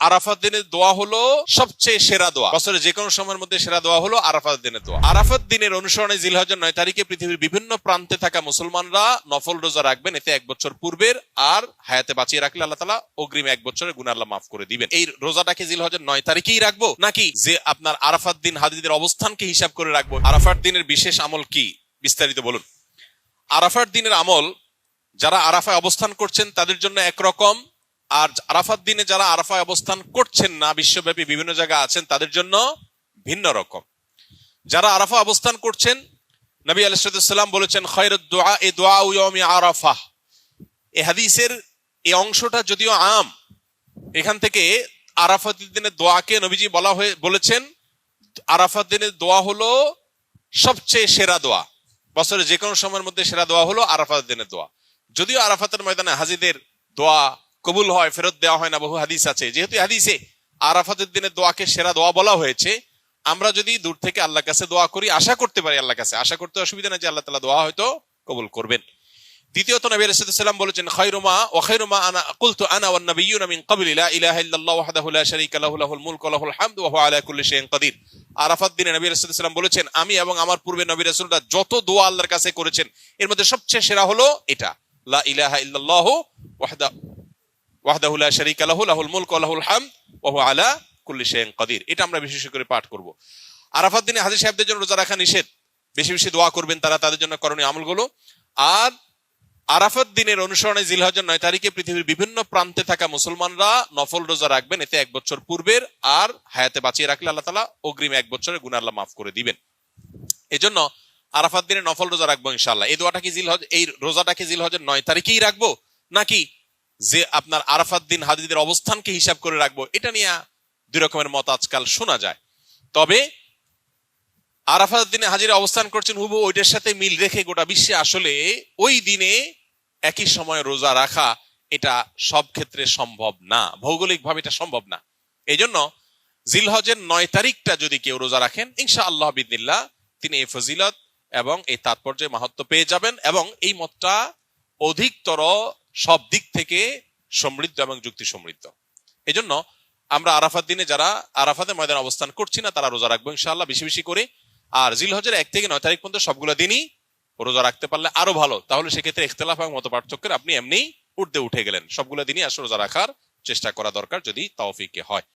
আরাফাত দিনের দোয়া হলো সবচেয়ে সেরা দোয়া। বছরে যে কোনো সময়ের মধ্যে সেরা দোয়া হলো আরাফাত দিনের দোয়া। আরাফাত দিনের অনুসরণে জিলহজের 9 তারিখে পৃথিবীর বিভিন্ন প্রান্তে থাকা মুসলমানরা নফল রোজা রাখবেন। এতে 1 বছর পূর্বের আর হায়াতে বাঁচিয়ে রাখলে আল্লাহ তাআলা অগ্রিম 1 বছরের গুনাহ আল্লাহ মাফ করে দিবেন। এই রোজাটাকে জিলহজের 9 তারিখেই রাখবো নাকি যে আপনার আরাফাত দিন হাজিদের অবস্থানকে হিসাব করে রাখবো? আরাফাত দিনের বিশেষ আমল কি বিস্তারিত বলুন। আরাফাত দিনের আমল যারা আরাফায় অবস্থান করছেন তাদের জন্য একরকম, আর আরাফাত দিনে যারা আরাফায় অবস্থান করছেন না, বিশ্বব্যাপী বিভিন্ন জায়গায় আছেন, তাদের জন্য ভিন্ন রকম। যারা আরাফা অবস্থান করছেন, নবী আলাইহিস সালাম বলেছেন খায়রুদ দুআ দুআউ ইয়াউমি আরাফা। এই হাদিসের এই অংশটা যদিও আম, এখান থেকে আরাফাত দিনের দোয়াকে নবীজি বলেছেন আরাফাত দিনের দোয়া হলো সবচেয়ে সেরা দোয়া। বছরে যে কোনো সময়ের মধ্যে সেরা দোয়া হলো আরাফাত দিনের দোয়া। যদিও আরাফাতের ময়দানে হাজিদের দোয়া কবুল হয়, ফেরত দেওয়া হয় না, বহু হাদিস আছে। যেহেতু হাদিসে আরাফাতের দিনের দোয়াকে সেরা দোয়া বলা হয়েছে, আমরা যদি দূর থেকে আল্লাহর কাছে দোয়া করি, আশা করতে পারি আল্লাহর কাছে, আশা করতে অসুবিধা নেই যে আল্লাহ তাআলা দোয়া হয়তো কবুল করবেন। দ্বিতীয়ত নবী আলাইহিস সালাম বলেছেন খায়রুমা ওয়া খায়রুমা আনা কুলতু আনা ওয়ান নাবিয়্যুনা মিন ক্বাবলি লা ইলাহা ইল্লাল্লাহু ওয়াহদাহু লা শারীকা লাহু লাহুল মুলকু ওয়া লাহুল হামদু ওয়া হুয়া আলা কুল্লি শাইইন কাদির। আরাফাত দিনে নবী আলাইহিস সালাম বলেছেন আমি এবং আমার পূর্বে নবী রাসূলরা যত দোয়া আল্লাহর কাছে করেছেন এর মধ্যে সবচেয়ে সেরা হলো এটা, লা ইলাহা ইল্লাল্লাহু ওয়াহদাহু লা শারীকা লাহু লাহুল মুলকু ওয়া লাহুল হামদু ওয়া হুয়া আলা কুল্লি শাইইন কাদির। এটা আমরা বিশেষ করে পাঠ করব। আরাফাত দিনে হাজী সাহেবদের জন্য রোজা রাখা নিষেধ, বেশি বেশি দোয়া করবেন তারা, তাদের জন্য করণীয় আমলগুলো। আর আরাফাত দিনের অনুসরণে জিলহজের 9 তারিখে পৃথিবীর বিভিন্ন প্রান্তে থাকা মুসলমানরা নফল রোজা রাখবেন। এতে 1 বছর পূর্বের আর হায়াতে বাঁচিয়ে রাখলে আল্লাহ তাআলা অগ্রিম 1 বছরের গুনাহ আল্লাহ মাফ করে দিবেন। এজন্য আরাফাত দিনে নফল রোজা রাখবো ইনশাআল্লাহ। এই দোয়াটা কি এই রোজাটাকে জিলহজের 9 তারিখেই রাখবো নাকি যে আপনার আরাফাত দিন হাজিদের অবস্থানকে হিসাব করে রাখবো? এটা নিয়ে দুই রকমের মত আজকাল শোনা যায়। তবে আরাফাত দিনে হাজিরা অবস্থান করছেন হুবহু ওইটার সাথে মিল রেখে গোটা বিশ্বে আসলে ওই দিনে একই সময় রোজা রাখা এটা সব ক্ষেত্রে সম্ভব না, ভৌগোলিকভাবে এটা সম্ভব না। এই জন্য জিলহজের 9 তারিখটা যদি কেউ রোজা রাখেন ইনশাআল্লাহ বিদিনিল্লাহ তিনি এই ফজিলত এবং এই তাৎপর্য মাহাত্ম পেয়ে যাবেন, এবং এই মতটা অধিকতর সব দিক থেকে সমৃদ্ধ এবং যুক্তি সমৃদ্ধ। এই জন্য আমরা আরাফাত দিনে যারা আরাফাতের ময়দানে অবস্থান করছি না তারা রোজা রাখবো ইনশাআল্লাহ বেশি বেশি করে। আর জিলহজের 1 থেকে 9 তারিখ পর্যন্ত সবগুলো দিনই রোজা রাখতে পারলে আরো ভালো। তাহলে সেক্ষেত্রে ইখতিলাফ এবং মত পার্থক্যের আপনি এমনি উঠে গেলেন। সবগুলো দিনই আসলে রোজা রাখার চেষ্টা করা দরকার যদি তৌফিকে হয়।